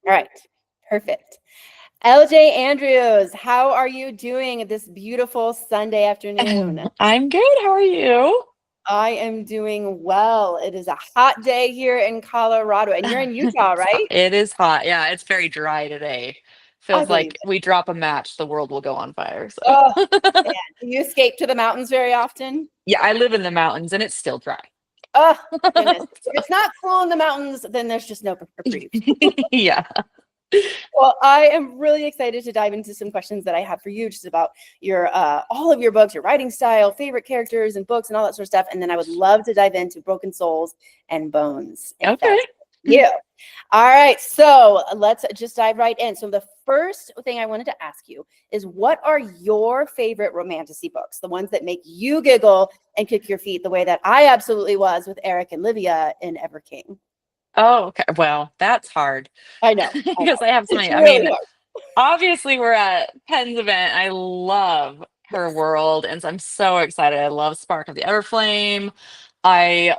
All right. Perfect. LJ Andrews, how are you doing this beautiful Sunday afternoon? I'm good. How are you? I am doing well. It is a hot day here in Colorado, and you're in Utah, It's hot. right? It is hot. Yeah, it's very dry today. I Feels believe like it. we drop a match, the world will go on fire. So, Oh, man. Do you escape to the mountains very often? yeah, I live in the mountains and it's still dry. Oh, goodness. If So, it's not cool in the mountains, then there's just no reprieve. yeah. Well, I am really excited to dive into some questions that I have for you, just about your all of your books, your writing style, favorite characters and books, and all that sort of stuff. And then I would love to dive into Broken Souls and Bones, if Okay. that's you. All right, so let's just dive right in. So the first thing I wanted to ask you is, what are your favorite romantasy books? The ones that make you giggle and kick your feet, the way that I absolutely was with Eric and Livia in Ever King. Oh, okay. Well, that's hard I know, I because know. I have so It's many. I really mean, hard. obviously we're at Penn's event. I love her Yes. world, and so I'm so excited. I love Spark of the Everflame. I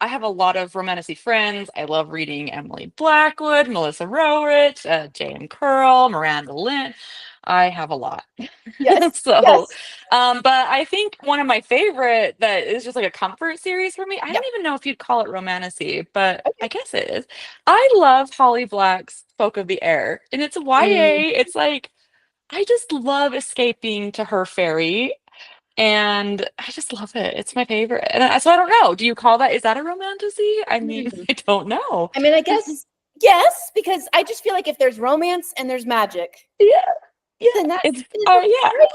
have a lot of romantic friends. I love reading Emily Blackwood, Melissa Rowrich, J.M. Curl, Miranda Lynn. I have a lot. Yes. So, Yes. but I think one of my favorite that is just like a comfort series for me. I Yeah. don't even know if you'd call it romantasy, but I Okay. guess it is. I love Holly Black's Folk of the Air, and it's Mm, YA. It's like I just love escaping to her fairy, and I just love it. It's my favorite. And so I don't know. Do you call that? Is that a romantasy? I mean, hmm. I don't know. I mean, I guess yes, because I just feel like if there's romance and there's magic, Yeah, yeah. then that's It's yeah. right.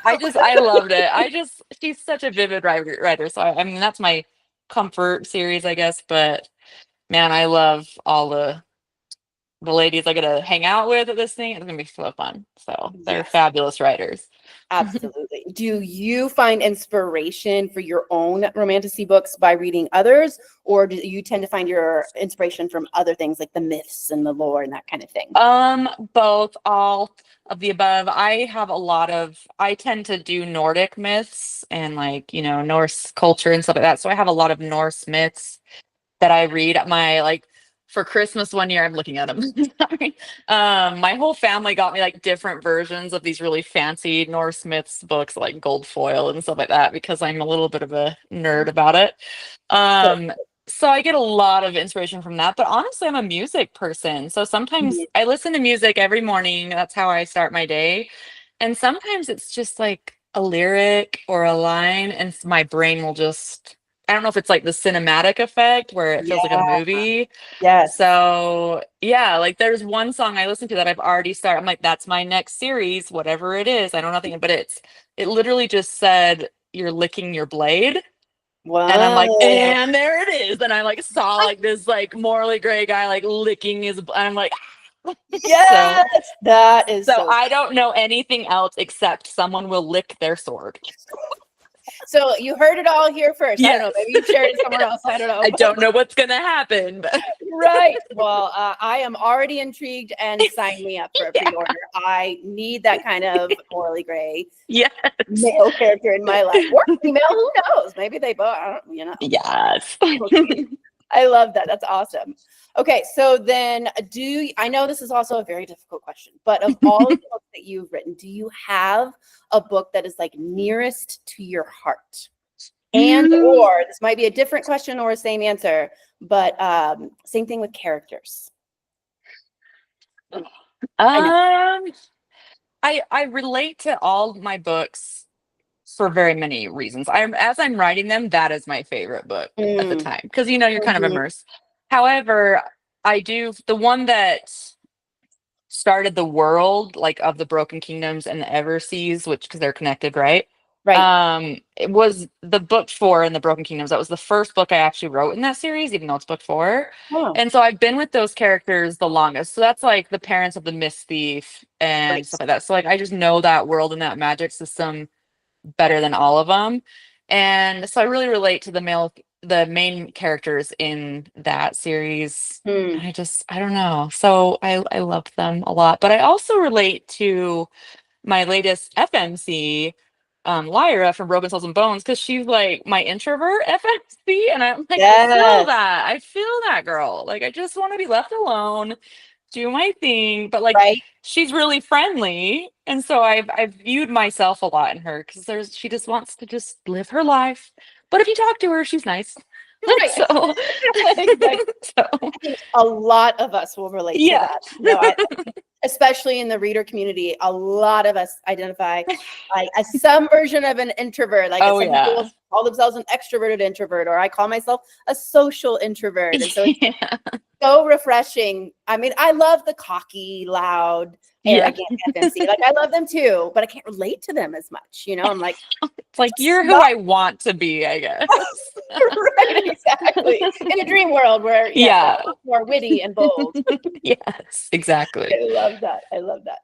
I don't know. I loved it. She's such a vivid writer. So I mean, that's my comfort series, I guess. But man, I love all the ladies I get to hang out with at this thing. It's gonna be so fun. So they're Yes, fabulous writers. absolutely. Do you find inspiration for your own romantasy books by reading others, or do you tend to find your inspiration from other things like the myths and the lore and that kind of thing? Both, all of the above. I tend to do Nordic myths and like, Norse culture and stuff like that. So I have a lot of Norse myths that I read at my like for Christmas one year. I'm looking at them. Sorry. My whole family got me like different versions of these really fancy Norse myths books, like gold foil and stuff like that, because I'm a little bit of a nerd about it. So, Um, so I get a lot of inspiration from that. But honestly, I'm a music person. So sometimes mhm. I listen to music every morning. That's how I start my day. And sometimes it's just like a lyric or a line, and my brain will just, I don't know if it's like the cinematic effect where it feels like a Yeah, movie. yes. So yeah, like there's one song I listen to that I've already started. I'm like, that's my next series, whatever it is. I don't know nothing, but it literally just said, "You're licking your blade." And I'm like, Wow. and there it is. And I like saw like this like morally gray guy like licking his, and I'm like, so Yes, that is so so. I don't know anything else except someone will lick their sword. So you heard it all here first. I don't know. Yes. Maybe you've shared it somewhere else. I don't know. I But don't know what's gonna happen, but right. Well, I am already intrigued, and sign me up for a yeah. pre-order. I need that kind of morally gray Yes. male character in my life, or female. Who knows? Maybe they both. I don't, Yes. we'll see. I love that. That's awesome. Okay, so then I know this is also a very difficult question, but of all of the books that you've written, do you have a book that is like nearest to your heart? And Mm, or this might be a different question or a same answer, but same thing with characters. I know. um, I relate to all my books for very many reasons. As I'm writing them, that is my favorite book at the Mm, time because you're kind of mhm. immersed. However, I do the one that started the world like of the Broken Kingdoms and the Everseas, which because they're connected, right? Right. It was the book four in the Broken Kingdoms. That was the first book I actually wrote in that series, even though it's book four. Oh, And so I've been with those characters the longest. So that's like the parents of the Mist Thief and right. stuff like that. So like I just know that world and that magic system better than all of them. And so I really relate to the main characters in that series. Hmm. And I don't know. So I love them a lot. But I also relate to my latest FMC, Lyra from Broken Souls and Bones, because she's like my introvert FMC. And I'm like, Yes. I feel that girl. Like I just want to be left alone. do my thing, but like right? she's really friendly, and so I've viewed myself a lot in her because she just wants to just live her life. But if you talk to her, she's nice. Right. So, Exactly. so I think a lot of us will relate to yeah. that. I think especially in the reader community, a lot of us identify as some version of an introvert. Like Oh some people yeah. call themselves an extroverted introvert, or I call myself a social introvert. And so it's Yeah. so refreshing. I mean, I love the cocky, loud, Yeah. arrogant FMC. Like I love them too, but I can't relate to them as much. I'm like, It's like just you're who not I want to be, I guess. right, exactly. In a dream world where, yes, I'm Yeah. more witty and bold. Yes, exactly. I love that. I love that.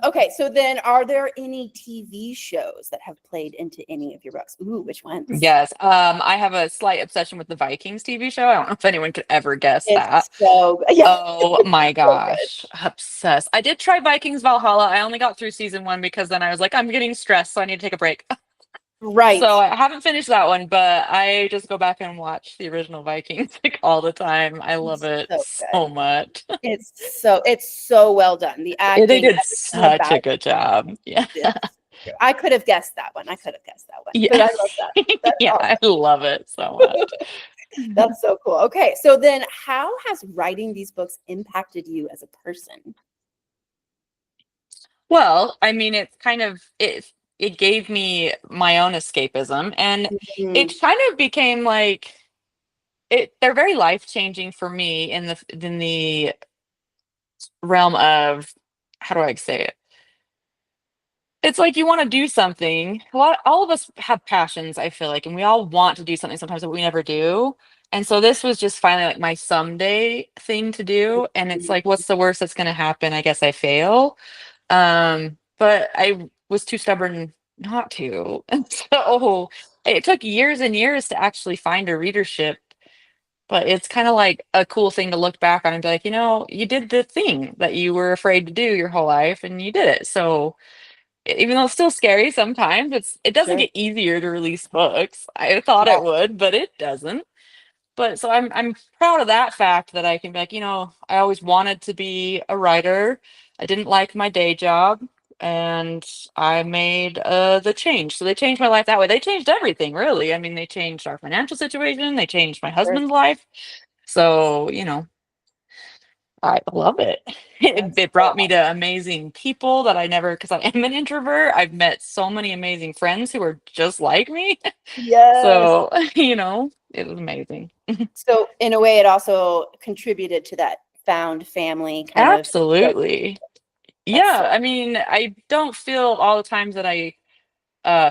Okay, so then are there any TV shows that have played into any of your books? Ooh, which ones? Yes. I have a slight obsession with the Vikings TV show. I don't know if anyone could ever guess that. It's so yeah, Oh my so good. gosh. Obsessed. I did try Vikings Valhalla. I only got through season 1 because then I was like, I'm getting stressed, so I need to take a break. Right. So I haven't finished that one, but I just go back and watch the original Vikings like all the time. I love It's it so so good. much. It's so well done. The They acting, did everything such a about good job. Yeah. it. I could have guessed that one. I could have guessed that one. But Yeah. I love that. That's Yeah, I awesome. love it so much. That's so cool. Okay, so then how has writing these books impacted you as a person? Well, I mean, it's kind of it gave me my own escapism, and Mhm. it kind of became like they're very life-changing for me in the realm of, how do I say it? It's like you want to do something. All of us have passions, I feel like, and we all want to do something sometimes that we never do. And so this was just finally like my someday thing to do. And it's like, what's the worst that's going to happen? I guess I fail. But I was too stubborn not to. And so it took years and years to actually find a readership. But it's kind of like a cool thing to look back on and be like, you did the thing that you were afraid to do your whole life and you did it. So even though it's still scary sometimes, it doesn't Sure. get easier to release books. I thought Yeah, it would, but it doesn't. But so I'm proud of that fact that I can be like, I always wanted to be a writer. I didn't like my day job, and I made the change. So they changed my life that way. They changed everything, really. I mean, they changed our financial situation. They changed my sure. husband's life. So, I love it. It, That's it so brought me to amazing people that I never, because I am an introvert. I've met so many amazing friends who are just like me. yes. So, it was amazing. So in a way, it also contributed to that found family kind of. Absolutely. That's so Yeah. I mean, I don't feel all the times that I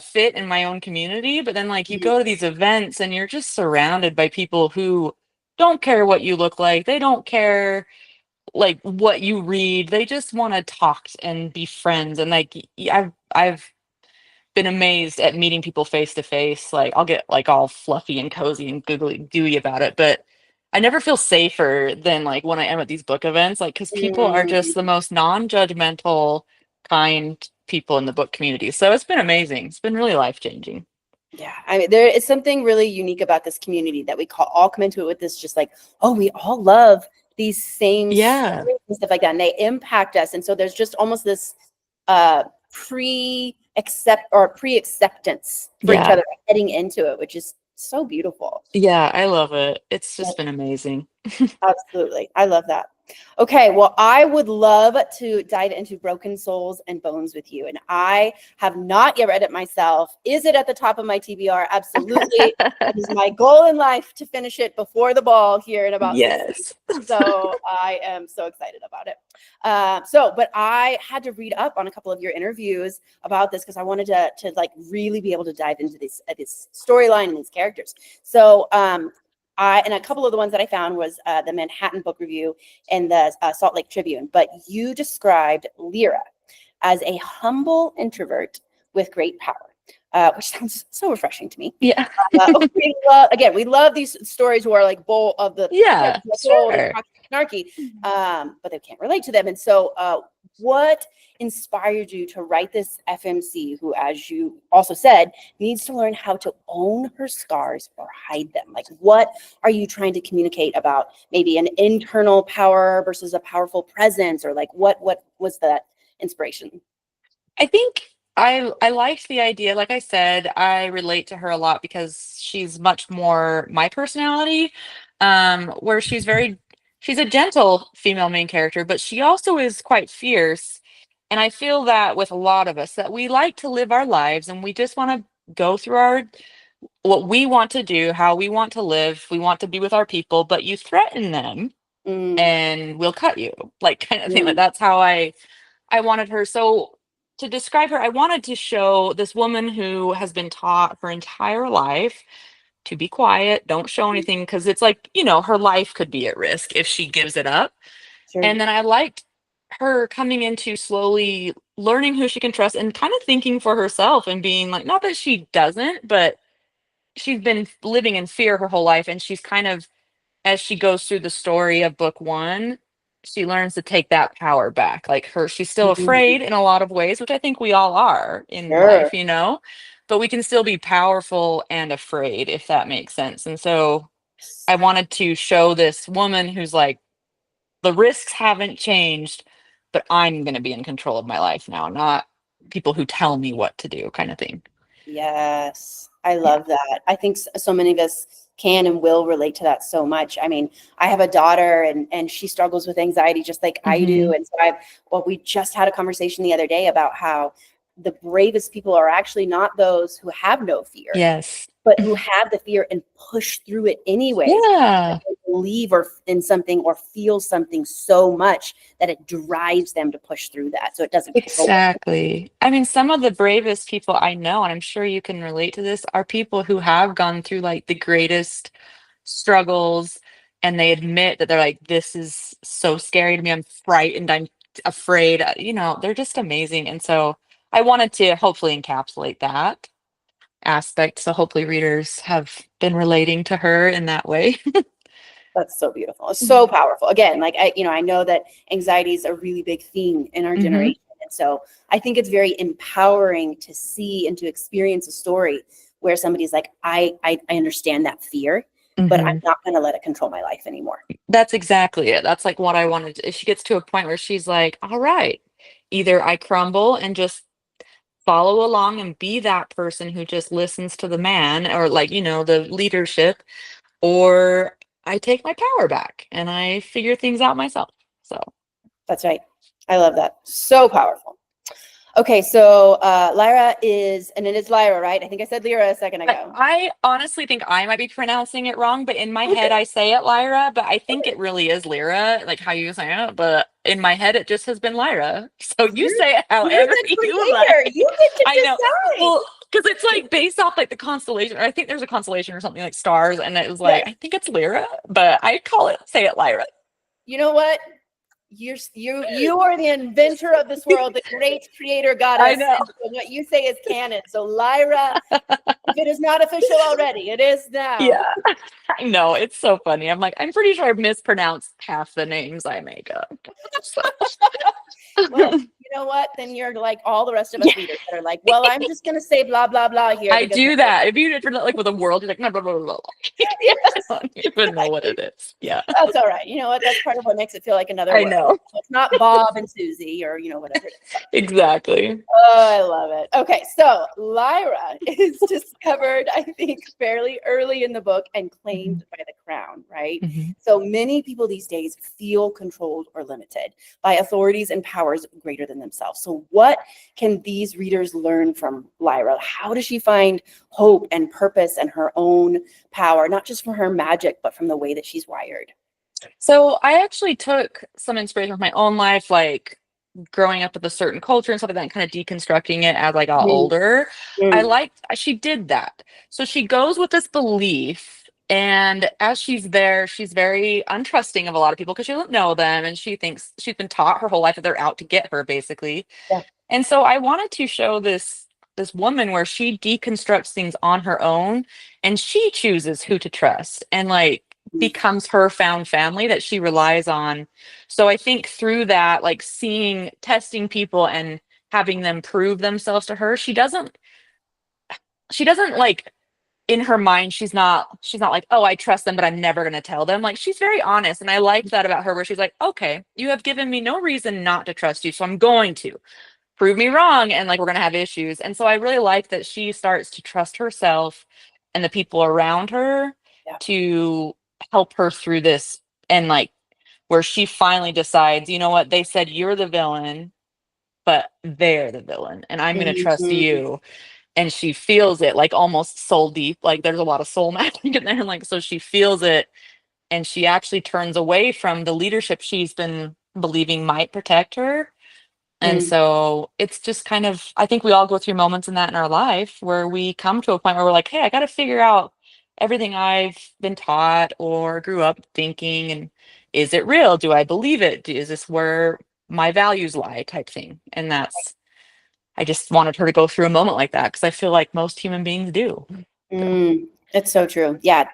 fit in my own community, but then like you mhm, go to these events and you're just surrounded by people who don't care what you look like. They don't care like what you read. They just want to talk and be friends. And like I've been amazed at meeting people face to face. Like I'll get like all fluffy and cozy and googly gooey about it, but I never feel safer than like when I am at these book events, like because people are just the mm, most non-judgmental, kind people in the book community. So it's been amazing. It's been really life changing. yeah. I mean, there is something really unique about this community that we all come into it with this just like, oh, we all love these same Yeah. stories and stuff like that, and they impact us. And so there's just almost this pre-acceptance for each Yeah. other heading into it, which is so beautiful. Yeah. I love it. It's just been amazing. Absolutely. I love that. Okay, well, I would love to dive into Broken Souls and Bones with you. And I have not yet read it myself. Is it at the top of my TBR? Absolutely. It is my goal in life to finish it before the ball here in about 6 weeks. Yes. So I am so excited about it. But I had to read up on a couple of your interviews about this because I wanted to like really be able to dive into this storyline and these characters. So and a couple of the ones that I found was the Manhattan Book Review and the Salt Lake Tribune. But you described Lyra as a humble introvert with great power, which sounds so refreshing to me. Yeah. We love these stories who are like bold of the Yeah, bold and sure. snarky, but they can't relate to them. And so, what inspired you to write this FMC, who, as you also said, needs to learn how to own her scars or hide them? Like, what are you trying to communicate about maybe an internal power versus a powerful presence, or like what was that inspiration? I think I liked the idea. Like I said, I relate to her a lot because she's much more my personality, where she's a gentle female main character, but she also is quite fierce. And I feel that with a lot of us that we like to live our lives and we just want to go through our what we want to do, how we want to live, we want to be with our people, but you threaten them Mm, and we'll cut you. Like kind of thing. Like mm, that's how I wanted her. So to describe her, I wanted to show this woman who has been taught her entire life to be quiet, don't show anything, because it's like, her life could be at risk if she gives it up. sure. And then I liked her coming into slowly learning who she can trust and kind of thinking for herself and being like, not that she doesn't, but she's been living in fear her whole life. And she's kind of, as she goes through the story of book one, she learns to take that power back. Like she's still Mm, afraid in a lot of ways, which I think we all are in sure. life, but we can still be powerful and afraid, if that makes sense. And so I wanted to show this woman who's like, the risks haven't changed, but I'm going to be in control of my life now, not people who tell me what to do, kind of thing. Yes, I Yeah. love that. I think so many of us can and will relate to that so much. I mean, I have a daughter and she struggles with anxiety just like I do. Hmm. And so we just had a conversation the other day about how the bravest people are actually not those who have no fear, Yes. but who have the fear and push through it anyways. Yeah. Believe or in something or feel something so much that it drives them to push through that. So it doesn't control them. Exactly. I mean, some of the bravest people I know, and I'm sure you can relate to this, are people who have gone through like the greatest struggles and they admit that they're like, this is so scary to me. I'm frightened. I'm afraid. They're just amazing. And so I wanted to hopefully encapsulate that aspect. So hopefully readers have been relating to her in that way. That's so beautiful. It's so powerful. Again, like I know that anxiety is a really big theme in our Hmm. generation. And so I think it's very empowering to see and to experience a story where somebody's like, I understand that fear, but I'm Hmm. not going to let it control my life anymore. That's exactly it. That's like what I wanted. If she gets to a point where she's like, all right, either I crumble and just follow along and be that person who just listens to the man or like, the leadership, or I take my power back and I figure things out myself. So That's right. I love that. So powerful. Okay, so Lyra is, and it is Lyra, right? I think I said Lyra a second I, ago. I honestly think I might be pronouncing it wrong, but in my head Okay, I say it Lyra, but I think okay. it really is Lyra, like how you say it, but in my head it just has been Lyra. So you You're say it you're however the you creator. like. You get to I know. decide. Well, because it's like based off like the constellation, or I think there's a constellation or something like stars, and it was like, Yes. I think it's Lyra, but I say it Lyra. You know what? You are the inventor of this world, the great creator I goddess, know. and so what you say is canon. So Lyra, if it is not official already, it is now. Yeah. I know. It's so funny. I'm like, I'm pretty sure I've mispronounced half the names I make up. So. Well, you know what? Then you're like all the rest of Yeah. us readers that are like, well, I'm just gonna say blah blah blah here I because do that. If you did like with a world, you're like, blah, blah, blah, blah, blah. You yes, don't even know what it exactly. is. Yeah. That's all right. You know what? That's part of what makes it feel like another I word. know. It's not Bob and Susie or whatever. Exactly. Oh, I love it. Okay, so Lyra is discovered, I think, fairly early in the book and Hmm. claimed by the crown, right? Hmm. So many people these days feel controlled or limited by authorities and powers greater than themselves. So, what can these readers learn from Lyra? How does she find hope and purpose and her own power, not just from her magic, but from the way that she's wired? So I actually took some inspiration from my own life, like growing up with a certain culture and stuff like that, and kind of deconstructing it as I got Mm, older. I mm, liked she did that. So she goes with this belief, and as she's there, she's very untrusting of a lot of people because she doesn't know them, and she thinks she's been taught her whole life that they're out to get her, basically. yeah, And so I wanted to show this. this woman where she deconstructs things on her own, and she chooses who to trust, and like becomes her found family that she relies on. So I think through that, like seeing, testing people and having them prove themselves to her, she doesn't like, in her mind, she's not like, oh, I trust them, but I'm never going to tell them. Like, she's very honest, and I like that about her, where she's like, okay, you have given me no reason not to trust you, so I'm going to prove me wrong, and like we're going to have issues. And so I really like that she starts to trust herself and the people around her Yeah. to help her through this. And like, where she finally decides, you know what, they said you're the villain, but they're the villain, and I'm going to trust Mhm. you. And she feels it, like almost soul deep, like there's a lot of soul matching in there, like, so she feels it, and she actually turns away from the leadership she's been believing might protect her. And Mm. so it's just kind of, I think we all go through moments in that in our life where we come to a point where we're like, hey, I got to figure out everything I've been taught or grew up thinking, and is it real? Do I believe it? Is this where my values lie, type thing? And that's, I just wanted her to go through a moment like that, because I feel like most human beings do. So, It's so true. Yeah,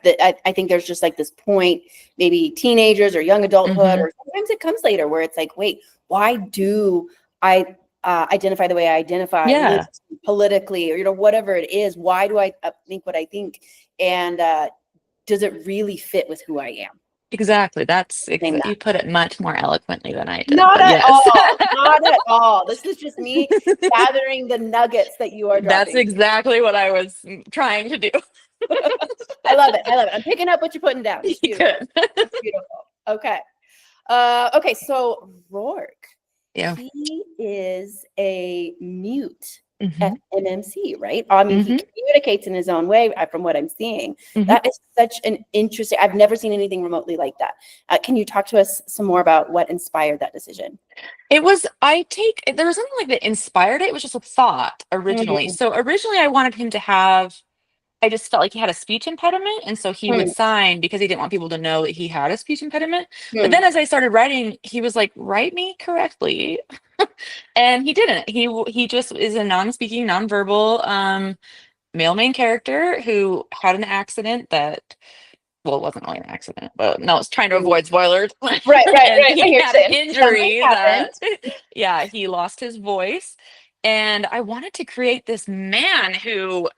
I think there's just like this point, maybe teenagers or young adulthood, mhm. or sometimes it comes later, where it's like, wait, why do I identify the way I identify, live Yeah, politically, or whatever it is? Why do I think what I think, and does it really fit with who I am? exactly. Name that. You put it much more eloquently than I did, Not but at yes. all. Not at all. This is just me gathering the nuggets that you are That's dropping. exactly what I was trying to do. I love it. I love it. I'm picking up what you're putting down. It's You beautiful. could. It's beautiful. Okay. Okay. So Rourke, Yeah. he is a mute Mhm. MMC, right? I mean, he Mhm. communicates in his own way, from what I'm seeing. Mhm. That is such an interesting. I've never seen anything remotely like that. Can you talk to us some more about what inspired that decision? There was something like that inspired it. It was just a thought originally. Mm, So originally I wanted him to have, I just felt like he had a speech impediment, and so he would mm, sign because he didn't want people to know that he had a speech impediment. But mm, then as I started writing, he was like, "Write me correctly." And he didn't. He just is a non-speaking, non-verbal male main character who had an accident that, well, it wasn't really an accident, but no, it's trying to mm. avoid spoilers. Right, right, And right. I he hear you had an saying something injury happened. that, yeah, he lost his voice. And I wanted to create this man who,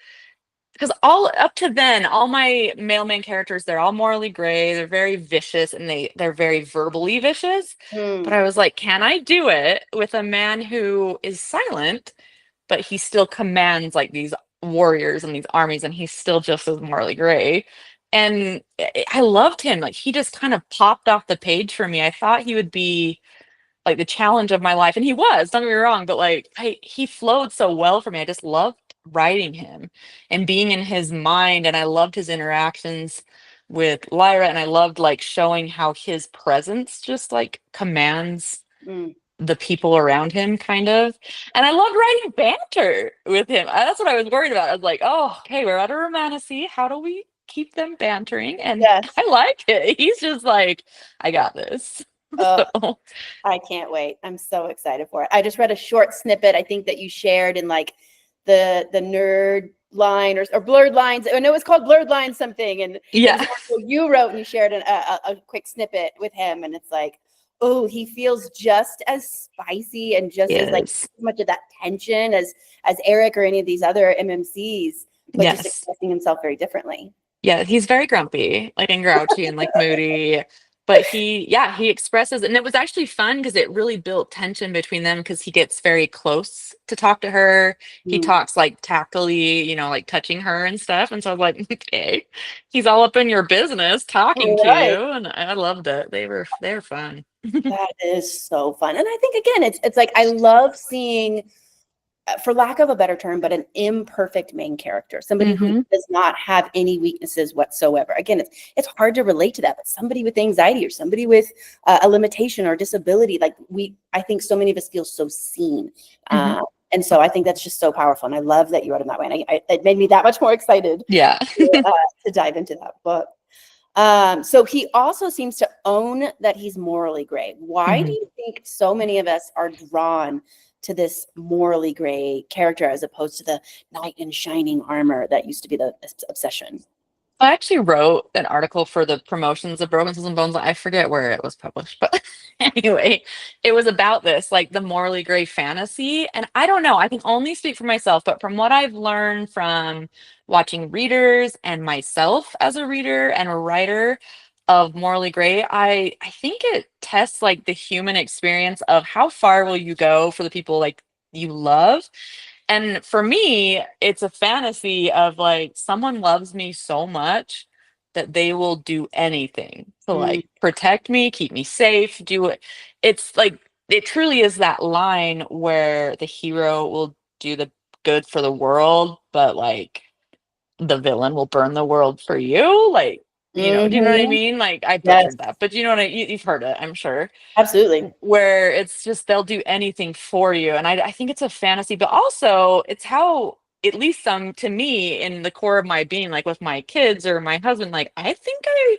because all up to then, all my male main characters, they're all morally gray, they're very vicious, and they're very verbally vicious. But Mm, I was like, can I do it with a man who is silent, but he still commands like these warriors and these armies, and he's still just as morally gray? And I loved him. Like, he just kind of popped off the page for me. I thought he would be like the challenge of my life, and he was, don't get me wrong, but like he flowed so well for me. I just loved writing him and being in his mind, and I loved his interactions with Lyra, and I loved like showing how his presence just like commands mm. the people around him, kind of. And I loved writing banter with him. That's what I was worried about. I was like, oh, okay, we're at a romantasy, how do we keep them bantering? And Yes. I like it. He's just like, I got this. Uh, So I can't wait. I'm so excited for it. I just read a short snippet, I think, that you shared in like the nerd line, or blurred lines. I know it's called blurred lines something, and it was yeah. an article you wrote, and you shared a quick snippet with him, and it's like, oh, he feels just as spicy and just as like Yes. much of that tension as Eric or any of these other MMCs, but just Yes. expressing himself very differently. Yeah, he's very grumpy, like, and grouchy and like moody. But he expresses, and it was actually fun because it really built tension between them, because he gets very close to talk to her. He Mm. talks like tactily, like touching her and stuff. And so I was like, okay, he's all up in your business talking to Right. you. And I loved it. They were fun. That is so fun. And I think again, it's like I love seeing, for lack of a better term, but an imperfect main character, somebody who Hmm. does not have any weaknesses whatsoever. Again, it's hard to relate to that, but somebody with anxiety, or somebody with a limitation or disability, like I think so many of us feel so seen. Hmm. And so I think that's just so powerful. And I love that you wrote it that way. And it made me that much more excited Yeah. to dive into that book. So he also seems to own that he's morally gray. Why do Hmm. you think so many of us are drawn to this morally gray character as opposed to the knight in shining armor that used to be the obsession? I actually wrote an article for the promotions of Broken Souls and Bones. I forget where it was published, but anyway, it was about this, like the morally gray fantasy. And I don't know, I can only speak for myself, but from what I've learned from watching readers and myself as a reader and a writer of morally gray, I think it tests like the human experience of how far will you go for the people like you love. And for me, it's a fantasy of like someone loves me so much that they will do anything to Mm, like protect me, keep me safe, do it. It's like it truly is that line where the hero will do the good for the world, but like the villain will burn the world for you. Like, do you know what I mhm. mean? Like I Yes, butchered that, but you know what you've heard it, I'm sure, absolutely. where it's just they'll do anything for you. And I think it's a fantasy, but also it's how, at least some to me, in the core of my being, like with my kids or my husband, like I think I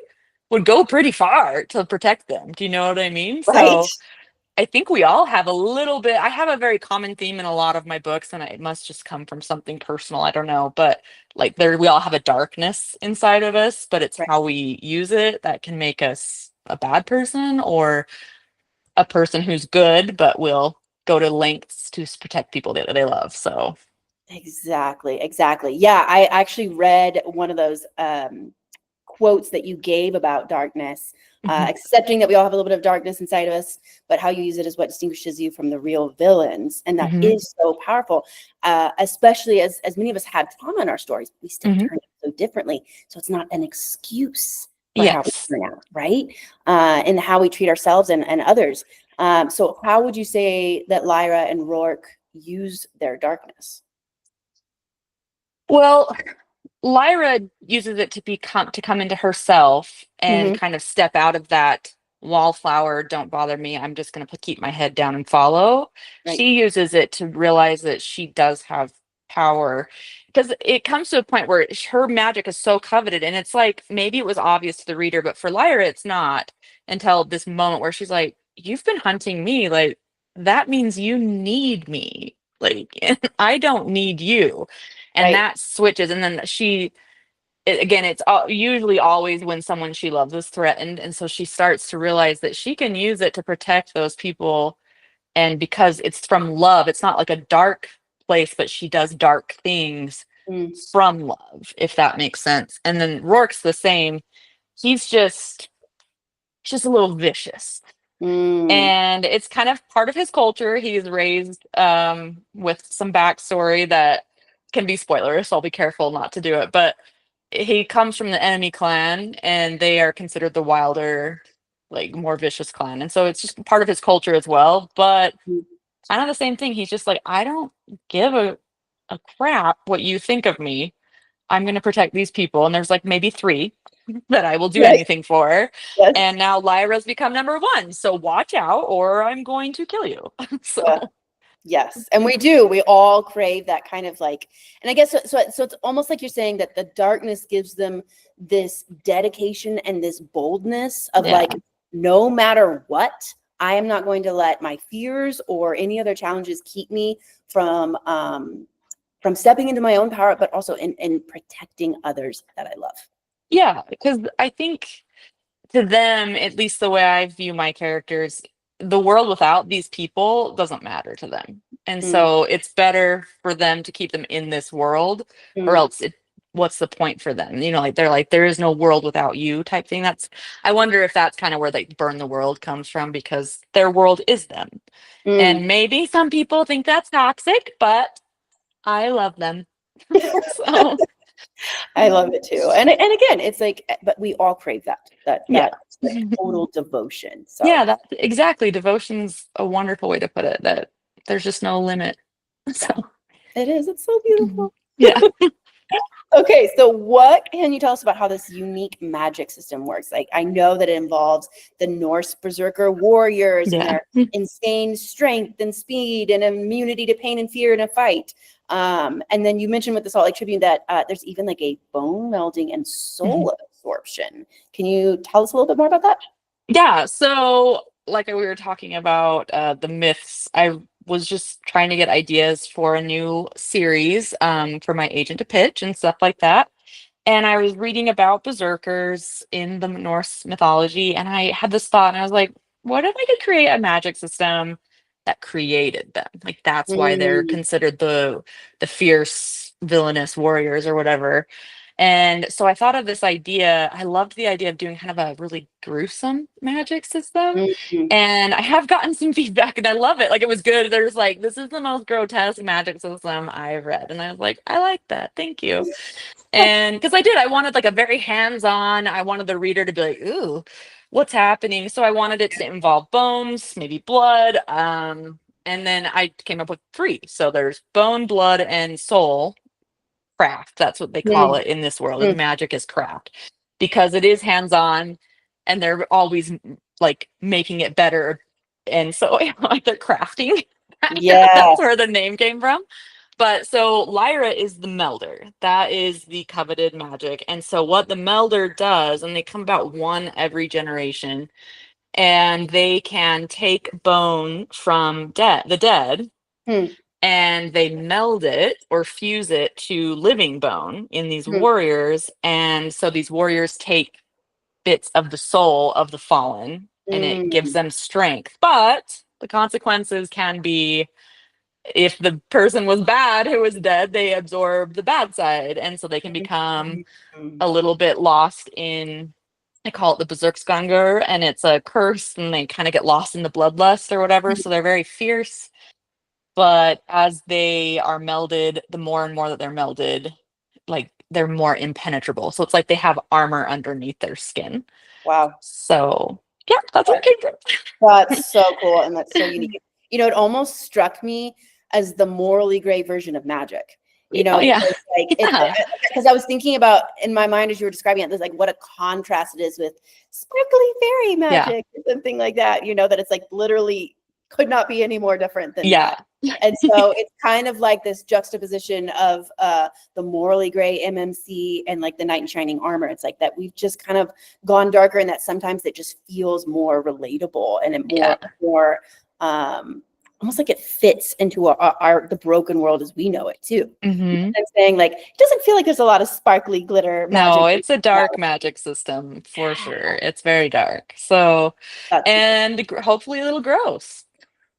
would go pretty far to protect them. Do you know what I mean? Right, So I think we all have a little bit. I have a very common theme in a lot of my books, and it must just come from something personal. I don't know, but like there, we all have a darkness inside of us, but it's right. how we use it that can make us a bad person or a person who's good, but will go to lengths to protect people that they love. So, Exactly, exactly. Yeah, I actually read one of those quotes that you gave about darkness, mhm, accepting that we all have a little bit of darkness inside of us, but how you use it is what distinguishes you from the real villains, and that mhm, is so powerful. Especially as many of us had trauma in our stories, we still mhm. turn out so differently. So it's not an excuse for how Yes. we turn out, right? And how we treat ourselves and others. So how would you say that Lyra and Rourke use their darkness? Well, Lyra uses it to become to come into herself and Hmm. kind of step out of that wallflower, don't bother me, I'm just going to keep my head down and follow. Right. She uses it to realize that she does have power, because it comes to a point where her magic is so coveted, and it's like maybe it was obvious to the reader, but for Lyra it's not, until this moment where she's like, you've been hunting me, like that means you need me, like I don't need you. And Right. that switches, and then again, it's usually always when someone she loves is threatened, and so she starts to realize that she can use it to protect those people. And because it's from love, it's not like a dark place, but she does dark things Mm, from love, if that makes sense. And then Rourke's the same. He's just a little vicious, mm, and it's kind of part of his culture. He's raised with some backstory that can be spoilers, so I'll be careful not to do it. But he comes from the enemy clan, and they are considered the wilder, like more vicious clan, and so it's just part of his culture as well. But mm. kind of the same thing. He's just like, I don't give a crap what you think of me. I'm going to protect these people, and there's like maybe three that I will do Right. anything for. Yes. And now Lyra's become number one. So watch out, or I'm going to kill you. Yeah. So, Yes. And we do. We all crave that kind of like, and I guess so it's almost like you're saying that the darkness gives them this dedication and this boldness of yeah. like, no matter what, I am not going to let my fears or any other challenges keep me from stepping into my own power, but also in protecting others that I love. Yeah. Because I think to them, at least the way I view my characters, the world without these people doesn't matter to them. And Mm, so it's better for them to keep them in this world, or mm, else what's the point for them? Like they're like, there is no world without you type thing. I wonder if that's kind of where like burn the world comes from, because their world is them. mm. And maybe some people think that's toxic, but I love them. So, I love it too. And again, it's like, but we all crave yeah. that total devotion. So Yeah, that exactly. Devotion's a wonderful way to put it, that there's just no limit. yeah, So, it is. It's so mhm. beautiful. Yeah. Okay, so what can you tell us about how this unique magic system works? Like, I know that it involves the Norse berserker warriors and Yeah. their insane strength and speed and immunity to pain and fear in a fight. And then you mentioned with the Salt Lake Tribune that there's even like a bone melding and Mhm. soul absorption. Can you tell us a little bit more about that? Yeah. So, like we were talking about the myths, I was just trying to get ideas for a new series for my agent to pitch and stuff like that. And I was reading about berserkers in the Norse mythology, and I had this thought, and I was like, what if I could create a magic system that created them? Like that's why they're Mm, considered the fierce villainous warriors or whatever. And so I thought of this idea. I loved the idea of doing kind of a really gruesome magic system. mm, And I have gotten some feedback and I love it. Like it was good. There's like, this is the most grotesque magic system I've read. And I was like, I like that. Thank you. And because I wanted like a very hands-on, I wanted the reader to be like, ooh, what's happening? So I wanted it to involve bones, maybe blood. And then I came up with three. So there's bone, blood, and soul craft. That's what they call mm, it in this world. mm. Magic is craft because it is hands-on and they're always like making it better. And so like they're crafting. Yeah. That's where the name came from. But so Lyra is the melder. That is the coveted magic. And so what the melder does, and they come about one every generation, and they can take bone from the dead Mm, and they meld it or fuse it to living bone in these mm, warriors. And so these warriors take bits of the soul of the fallen and it gives mm, them strength. But the consequences can be if the person was bad who was dead, they absorb the bad side. And so they can become mm, a little bit lost in, I call it the Berserksganger, and it's a curse and they kind of get lost in the bloodlust or whatever. mm, So they're very fierce. But as they are melded, the more and more that they're melded, like they're more impenetrable. So it's like they have armor underneath their skin. wow. So yeah, that's what came That's so cool and that's so from. unique. It almost struck me as the morally gray version of magic. Oh yeah. Because like it Yeah. because I was thinking about in my mind as you were describing it, there's like what a contrast it is with sparkly fairy Yeah. magic or something like that, that it's like literally could not be any more different than Yeah. that. And so it's kind of like this juxtaposition of the morally gray MMC and like the knight in shining armor. It's like that we've just kind of gone darker and that sometimes it just feels more relatable and it Yeah. more almost like it fits into our the broken world as we know it too. Hmm. I'm saying like it doesn't feel like there's a lot of sparkly glitter No, magic. it's a dark magic system for sure. It's very dark. So, That's super. and hopefully a little gross.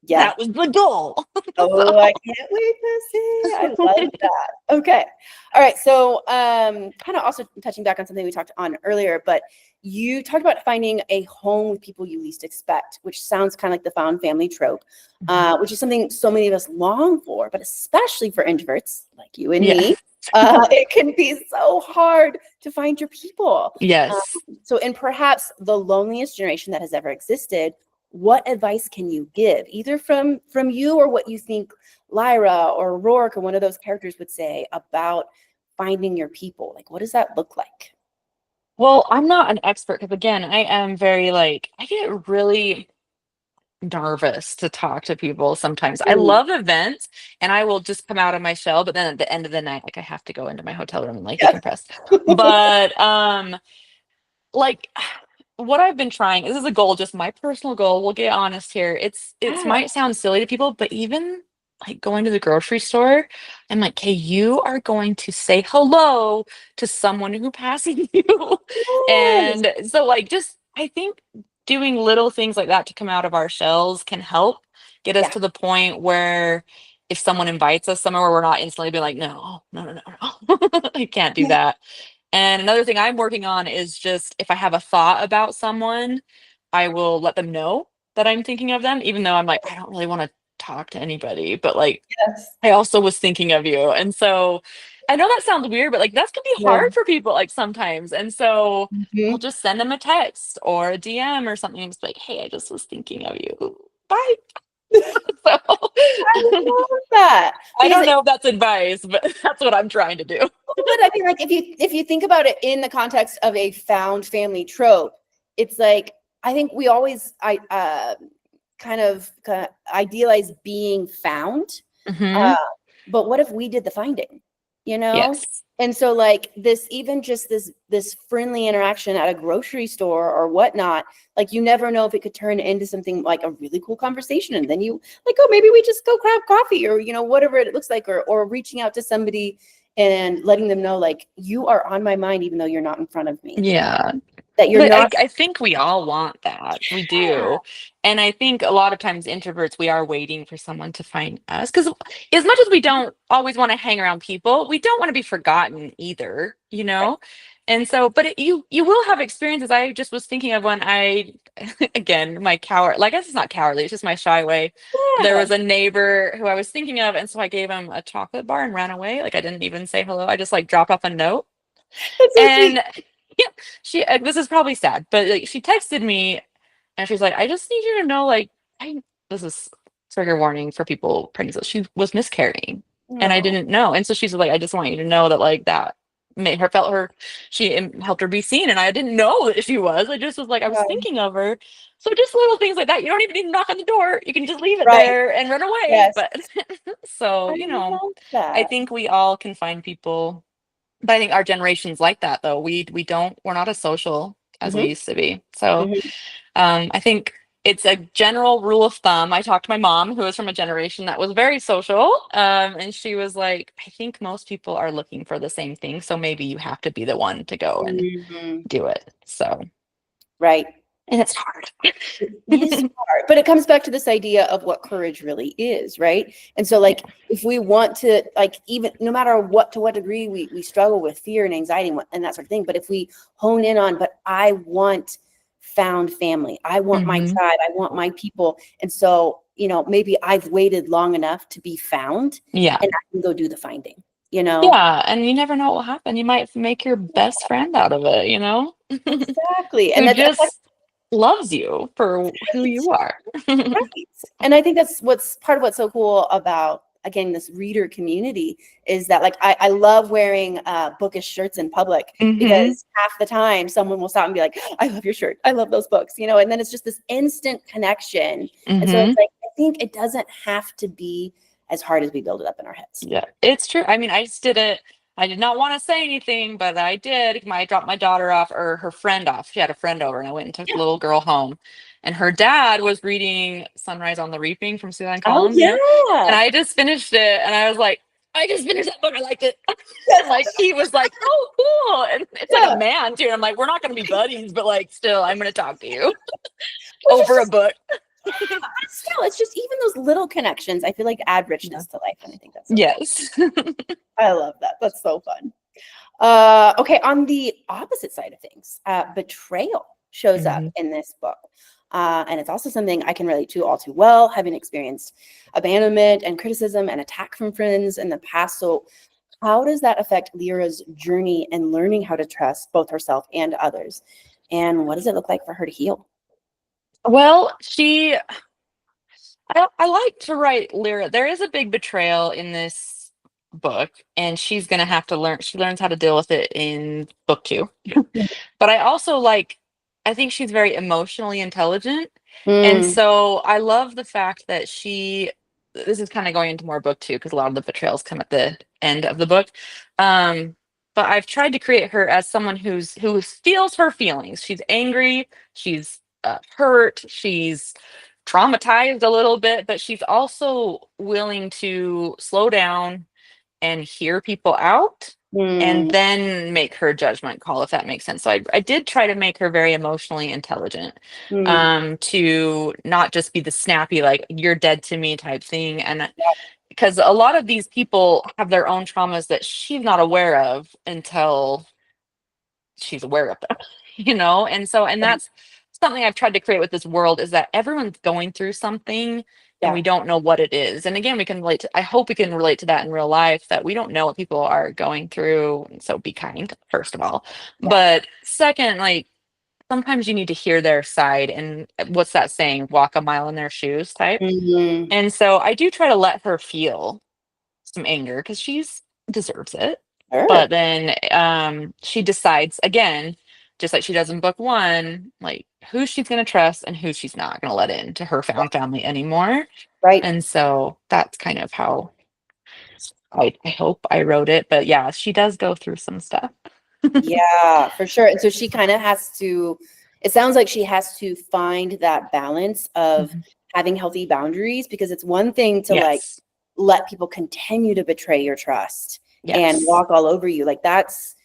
Yeah. That was the goal. Oh, I can't wait to see. I love that. Okay. All right. So, kind of also touching back on something we talked on earlier, but you talked about finding a home with people you least expect, which sounds kind of like the found family trope, which is something so many of us long for, but especially for introverts like you and Yeah. me, it can be so hard to find your people. Yes. So, in perhaps the loneliest generation that has ever existed, what advice can you give, either from you or what you think Lyra or Rourke or one of those characters would say about finding your people? Like, what does that look like? Well, I'm not an expert because again, I am very like I get really nervous to talk to people sometimes. I Mm, love events and I will just come out of my shell, but then at the end of the night, like I have to go into my hotel room and like yes. decompress. But like what I've been trying, this is a goal, just my personal goal. We'll get honest here. It's Yeah. might sound silly to people, but even like going to the grocery store, I'm like, okay, you are going to say hello to someone who passes you. Yes. And so like just I think doing little things like that to come out of our shells can help get us Yeah. to the point where if someone invites us somewhere where we're not instantly be like, no, no, no, no, no. I can't do Yeah. that. And another thing I'm working on is just if I have a thought about someone, I will let them know that I'm thinking of them, even though I'm like, I don't really want to talk to anybody, but like, Yes. I also was thinking of you. And so I know that sounds weird, but like, that's gonna be Yeah. hard for people like sometimes. And so I'll Mhm. just send them a text or a DM or something and just be like, hey, I just was thinking of you. Bye. So I love that I because don't know if that's advice, but that's what I'm trying to do. but I mean, like if you think about it in the context of a found family trope, it's like I think we always kind of idealize being found, Hmm. uh, but what if we did the finding? You know, Yes. And so like this, even just this friendly interaction at a grocery store or whatnot, like you never know if it could turn into something like a really cool conversation. And then you like, oh, maybe we just go grab coffee or, whatever it looks like, or reaching out to somebody and letting them know like you are on my mind, even though you're not in front of me, Yeah. that you're But not. I think we all want that. We do. And I think a lot of times introverts, we are waiting for someone to find us. Because as much as we don't always want to hang around people, we don't want to be forgotten either, you Right. know? And so, but you will have experiences. I just was thinking of when I, again, my coward, like, I guess it's not cowardly, it's just my shy way. There Yeah, was a neighbor who I was thinking of, and so I gave him a chocolate bar and ran away. Like, I didn't even say hello. I just like dropped off a note. that's so sweet. And yeah, this is probably sad, but like she texted me and she's like, I just need you to know, like, I this is trigger warning for people pregnant. So she was miscarrying and I Oh, didn't know. And so she's like, I just want you to know that like that made her felt her helped her be seen. And I didn't know that she was. I just was like, I was yeah. thinking of her. So just little things like that. You don't even need to knock on the door. You can just leave it Right. there and run away. Yes. But so, I love I that. think we all can find people, but I think our generation's like that though. We're not as social as we Hmm. used to be. So Hmm. I think it's a general rule of thumb. I talked to my mom, who was from a generation that was very social, and she was like, "I think most people are looking for the same thing, so maybe you have to be the one to go and Hmm. do it." So, Right. and it's hard. It is hard, but it comes back to this idea of what courage really is, right? And so, Yeah. like, if we want to, like, even no matter what to what degree we struggle with fear and anxiety and that sort of thing, but if we hone in on, but I want found family, I want my Hmm. tribe, I want my people, and so maybe I've waited long enough to be found, Yeah. and I can go do the finding, you know? Yeah, and you never know what will happen. You might make your best friend out of it, Exactly, and who that's like, just loves you for who right. you are. Right. And I think that's what's part of what's so cool about, again, this reader community is that, like, I love wearing bookish shirts in public Hmm. because half the time someone will stop and be like, I love your shirt. I love those books, and then it's just this instant connection. And so Hmm. it's like, I think it doesn't have to be as hard as we build it up in our heads. Yeah, it's true. I mean, I just did it. I did not want to say anything, but I did. I dropped my daughter off, or her friend off. She had a friend over, and I went and took the Yeah. little girl home. And her dad was reading Sunrise on the Reaping from Suzanne Oh, Collins, And yeah. I just finished it, and I was like, I just finished that book. I liked it. And Yes. like he was like, oh, cool. And it's like a Yeah. man too. And I'm like, we're not going to be buddies, but like, still, I'm going to talk to you Which is over a just, book. but still, it's just even those little connections, I feel like add Yeah. richness to life. And I think that's so cool. Yes. I love that. That's so fun. Okay, on the opposite side of things, betrayal shows up Hmm. in this book. And it's also something I can relate to all too well, having experienced abandonment and criticism and attack from friends in the past. So, how does that affect Lyra's journey and learning how to trust both herself and others? And what does it look like for her to heal? Well, I like to write Lyra. There is a big betrayal in this book, and she's gonna have to learn. She learns how to deal with it in book two. But I also I think she's very emotionally intelligent. And Mm, so I love the fact that this is kind of going into more book two because a lot of the betrayals come at the end of the book. Um, but I've tried to create her as someone who feels her feelings. She's angry, she's hurt, she's traumatized a little bit, but she's also willing to slow down and hear people out and mm, then make her judgment call, if that makes sense. So I did try to make her very emotionally intelligent, mm. to not just be the snappy like you're dead to me type thing. And because a lot of these people have their own traumas that she's not aware of until she's aware of them, and so, and Right. that's something I've tried to create with this world, is that everyone's going through something and Yeah, we don't know what it is. And again, we can relate to I hope we can relate to that in real life, that we don't know what people are going through. And so be kind, first of all. yeah. But second, like, sometimes you need to hear their side, and what's that saying, walk a mile in their shoes type. Mhm. And so I do try to let her feel some anger because she's deserves it. Sure. But then she decides again, just like she does in book one, like who she's gonna trust and who she's not gonna let into her Yeah, found family anymore. right. And so that's kind of how I hope I wrote it, but yeah, she does go through some stuff. Yeah, for sure. And so she kind of has to, it sounds like she has to find that balance of Mhm. having healthy boundaries, because it's one thing to like Yes. let people continue to betray your trust and Yes. walk all over you. Like that's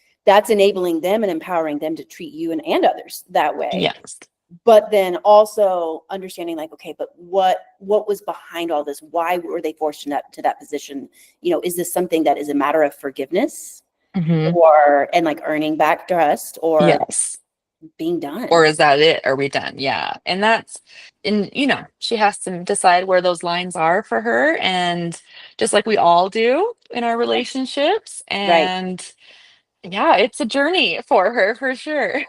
enabling them and empowering them to treat you and others that way. Yes. But then also understanding like, okay, but what was behind all this? Why were they forced to that position? Is this something that is a matter of forgiveness, Hmm. or and like earning back trust, or Yes. being Or done? is that it? Are we done? Yeah. And she has to decide where those lines are for her. And just like we all do in our Yes. relationships. Right. And yeah, it's a journey for her for sure.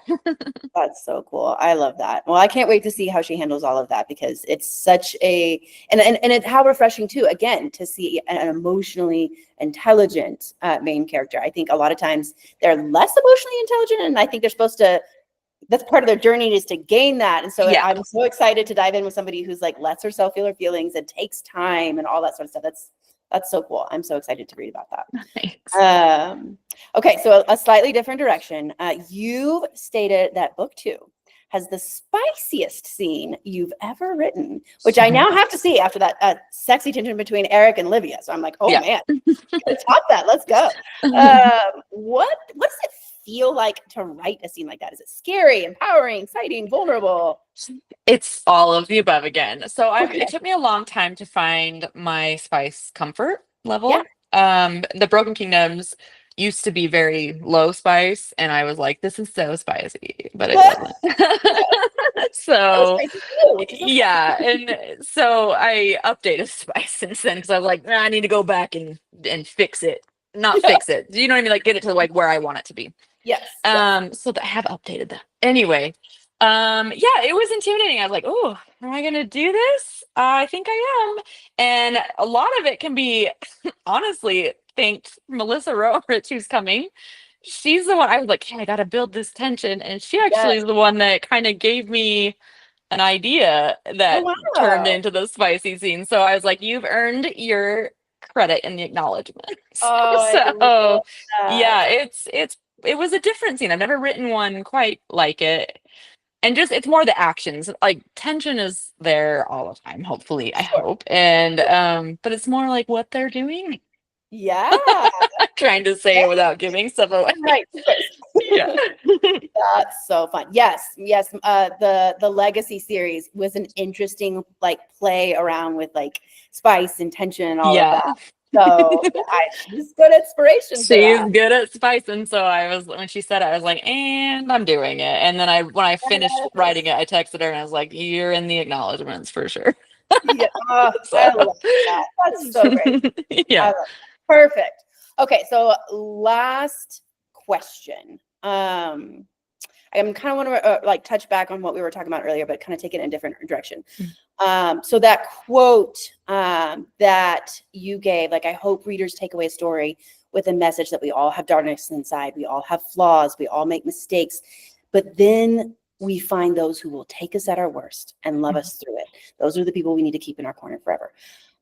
That's so cool. I love that. Well, I can't wait to see how she handles all of that, because it's such a and it's how refreshing too, again, to see an emotionally intelligent main character. I think a lot of times they're less emotionally intelligent, and I think they're supposed to, that's part of their journey, is to gain that. And so Yeah. I'm so excited to dive in with somebody who's like lets herself feel her feelings and takes time and all that sort of stuff. That's so cool. I'm so excited to read about that. Thanks. Okay, so a slightly different direction. You've stated that book two has the spiciest scene you've ever written, which I now have to see after that sexy tension between Eric and Livia. So I'm like, oh Yeah. man, gotta top that. Let's go. What does it feel like to write a scene like that? Is it scary, empowering, exciting, vulnerable? It's all of the above again. So Okay. it took me a long time to find my spice comfort Yeah. level. The Broken Kingdoms used to be very low spice, and I was like, this is so spicy, but it wasn't. That was So spicy too, which is okay. yeah, and so I updated spice since then because I was like, "Nah, I need to go back and fix it. Not fix it. You know what I mean? Like get it to like where I want it to be. Yes. Yes. So that I have updated that. Anyway, yeah, it was intimidating. I was like, oh, am I gonna do this? I think I am. And a lot of it can be honestly thanked Melissa Roerich, who's coming. She's the one I was like, hey, I gotta build this tension. And she actually Yes. is the one that kind of gave me an idea Oh that turned wow. into the spicy scene. So I was like, you've earned your credit and the acknowledgement. Oh, I So love that. yeah, it was a different scene. I've never written one quite like it. And just it's more the actions. Like tension is there all the time, hopefully, I Sure. hope. And but it's more like what they're doing. Yeah. I'm trying to say it without giving stuff away. Right. Of course. Yeah. That's so fun. Yes, yes. The Legacy series was an interesting like play around with like spice and tension and all of Yeah. that. So she's good inspiration for She's that. good at spice, and so I was when she said it, I was like, and I'm doing it. And then when I finished writing Yes. it, I texted her and I was like, you're in the acknowledgments for sure. Yeah. So I love that. That's so great. I yeah. love it. Perfect. Okay, so last question. I'm kind of want to like touch back on what we were talking about earlier, but kind of take it in a different direction. So that quote that you gave, like, I hope readers take away a story with a message that we all have darkness inside, we all have flaws, we all make mistakes, but then we find those who will take us at our worst and love us through it. Those are the people we need to keep in our corner forever.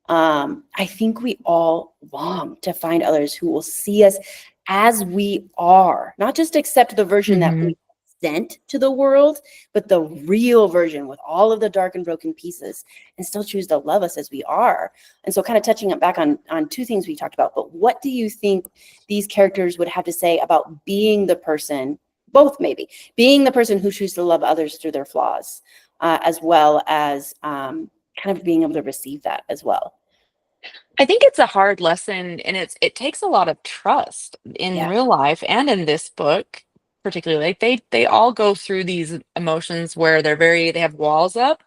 I think we all long to find others who will see us as we are, not just accept the version that Hmm. we present to the world, but the real version with all of the dark and broken pieces, and still choose to love us as we are. And so kind of touching it back on two things we talked about, but what do you think these characters would have to say about being the person, both maybe, being the person who chooses to love others through their flaws, as well as kind of being able to receive that as well? I think it's a hard lesson, and it takes a lot of trust in Yeah. real life and in this book, particularly. Like they all go through these emotions where they have walls up.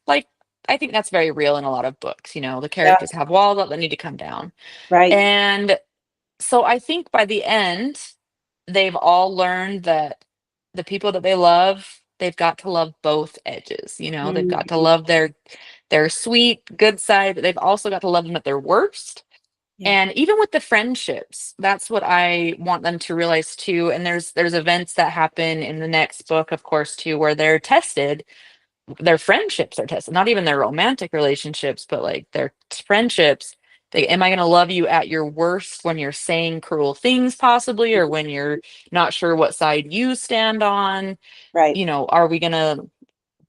Like I think that's very real in a lot of books. The Yeah. characters have walls up that need to come down. Right. And so I think by the end, they've all learned that the people that they love, they've got to love both edges. They've got to Mhm. love their sweet, good side, but they've also got to love them at their worst. Yeah. And even with the friendships, that's what I want them to realize too. And there's events that happen in the next book, of course, too, where they're tested. Their friendships are tested, not even their romantic relationships, but like their friendships. Like, am I going to love you at your worst when you're saying cruel things, possibly, or when you're not sure what side you stand on? Right. You know, are we going to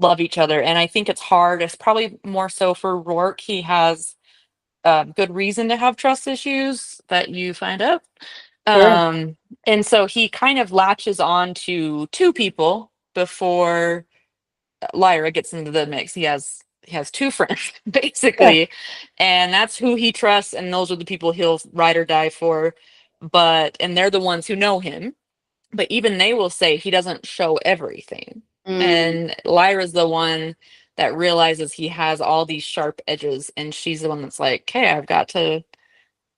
love each other? And I think it's hard. It's probably more so for Rourke. He has good reason to have trust issues that you find out. Sure. Um, and so he kind of latches on to two people before Lyra gets into the mix. He has two friends Yeah. basically, and that's who he trusts, and those are the people he'll ride or die for. And they're the ones who know him. But even they will say he doesn't show everything. Mm, And Lyra's the one that realizes he has all these sharp edges, and she's the one that's like, "Hey,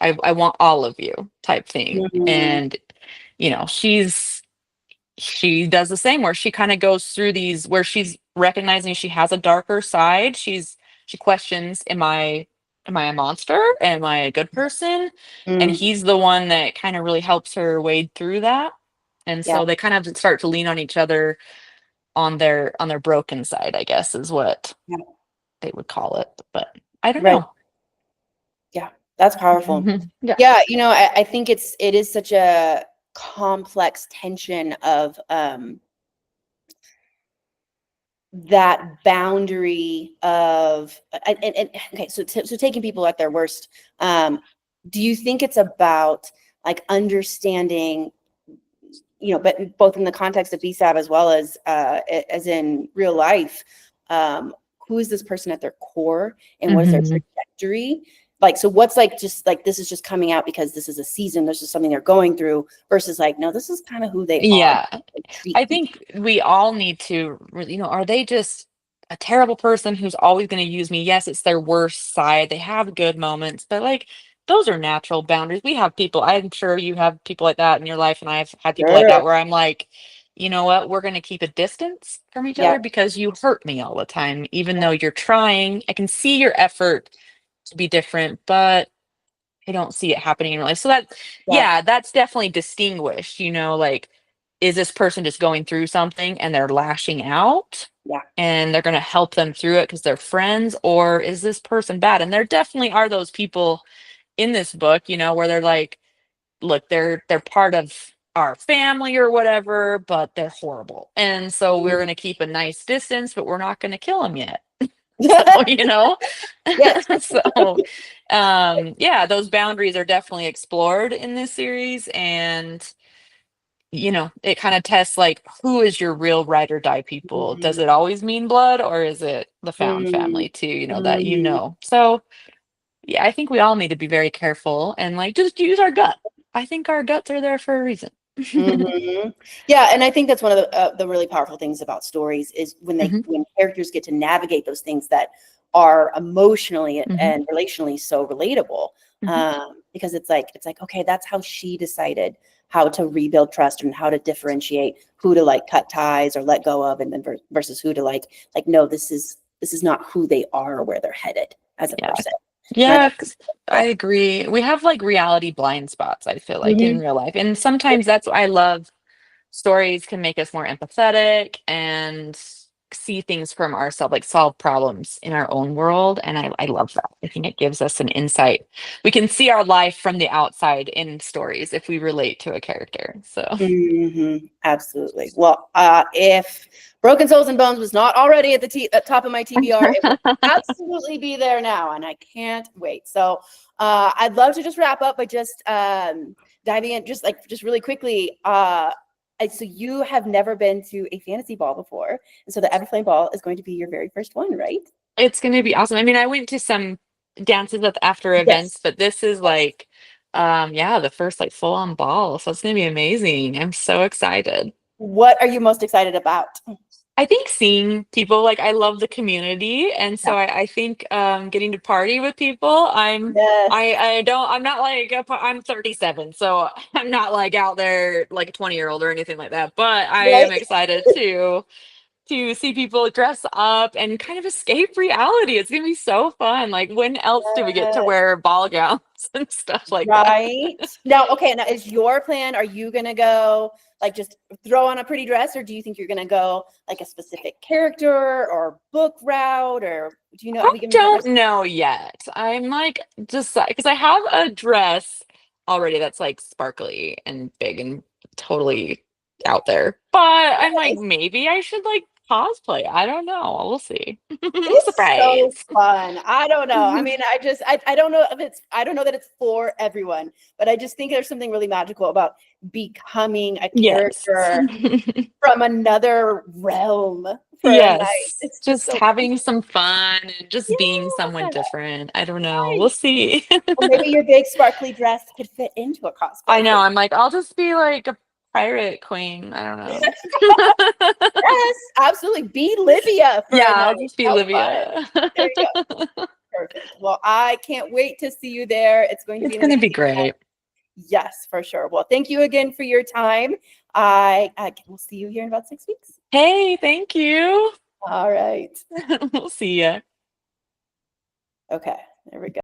I want all of you," type thing. mm, And she does the same where she kind of goes through these where she's recognizing she has a darker side. She questions, am I a monster? Am I a good person? And mm. he's the one that kind of really helps her wade through that. And Yeah. so they kind of start to lean on each other on their broken side, I guess is what Yeah. they would call it. But I don't Right. know. Yeah. That's powerful. Yeah. Yeah. I think it is such a complex tension of that boundary of and okay, so taking people at their worst, do you think it's about like understanding, but both in the context of BSAB as well as in real life, who is this person at their core and what is their Mhm. trajectory? Like, so what's like just like this is just coming out because this is a season, this is something they're going through, versus like, no, this is kind of who they are. Yeah. Like, treat I people. think we all need to really, are they just a terrible person who's always going to use me? Yes, it's their worst side. They have good moments, but like those are natural boundaries. We have people, I'm sure you have people like that in your life, and I've had people like Sure. that where I'm like, you know what, we're going to keep a distance from each Yeah. other because you hurt me all the time, even though you're trying. I can see your effort to be different, but I don't see it happening in real life. So Yeah. yeah, that's definitely distinguished, like, is this person just going through something and they're lashing out Yeah. and they're going to help them through it because they're friends, or is this person bad? And there definitely are those people in this book, where they're like, look, they're part of our family or whatever, but they're horrible. And so we're Mm. going to keep a nice distance, but we're not going to kill them yet. So, Yes. so yeah, those boundaries are definitely explored in this series. And it kind of tests like, who is your real ride or die people? Does Mm, it always mean blood, or is it the found mm, family too, that mm. so yeah, I think we all need to be very careful and like just use our gut. I think our guts are there for a reason. Hmm. Yeah, and I think that's one of the really powerful things about stories is Hmm. when characters get to navigate those things that are emotionally Hmm. and relationally so relatable. Hmm. Because it's like okay, that's how she decided how to rebuild trust and how to differentiate who to like cut ties or let go of, and then versus who to like no, this is not who they are or where they're headed as a Yeah. person. And I Yeah, think 'cause I agree. We have like reality blind spots, I feel like, in Mhm. real life. And sometimes that's what I love. Stories can make us more empathetic and see things from ourselves, like solve problems in our own world. And I love that. I think it gives us an insight. We can see our life from the outside in stories if we relate to a character. So, Absolutely. Well, if Broken Souls and Bones was not already at the top of my TBR, it will absolutely be there now, and I can't wait. So, I'd love to just wrap up by just diving in, just really quickly. So you have never been to a fantasy ball before, and so the Everflame Ball is going to be your very first one, right? it's going to be awesome. I mean, I went to some dances at after events, Yes. but this is Yes. like, yeah, the first like full on ball. So it's going to be amazing. I'm so excited. What are you most excited about? I think seeing people, like, I love the community, and Yeah. so I think getting to party with people. Yes. I'm not like I'm 37, so I'm not like out there like a 20-year-old or anything like that. But I am Right. excited to to see people dress up and kind of escape reality. It's gonna be so fun. Like, when else do we get to Yes. wear ball gowns and stuff like that? Right. Now, okay, now is your plan, are you gonna go like just throw on a pretty dress, or do you think you're gonna go like a specific character or book route, or do you know, I we can don't know yet. I'm like just because I have a dress already that's like sparkly and big and totally out there. But I'm like, Nice. maybe I should like cosplay. I don't know. We'll see. It's so Surprise. fun. I don't know. I mean, I don't know if it's, I don't know that it's for everyone, but I just think there's something really magical about becoming a Yes. character from another realm for a night. Yes. It's just Just so having some fun and just being someone yeah, different. I don't know. We'll right. see. Or maybe your big sparkly dress could fit into a I cosplay. know. So I'm like, I'll just be like a pirate queen. I don't know. yes, absolutely. Be Livia for Yeah, a I'll night. just be How fun. Olivia. There you go. Perfect. Well, I can't wait to see you there. It's going to be It's an gonna be amazing time. great. Yes, for sure. Well, thank you again for your time. I will see you here in about 6 weeks. Hey, thank you. All right. We'll see ya. Okay, there we go.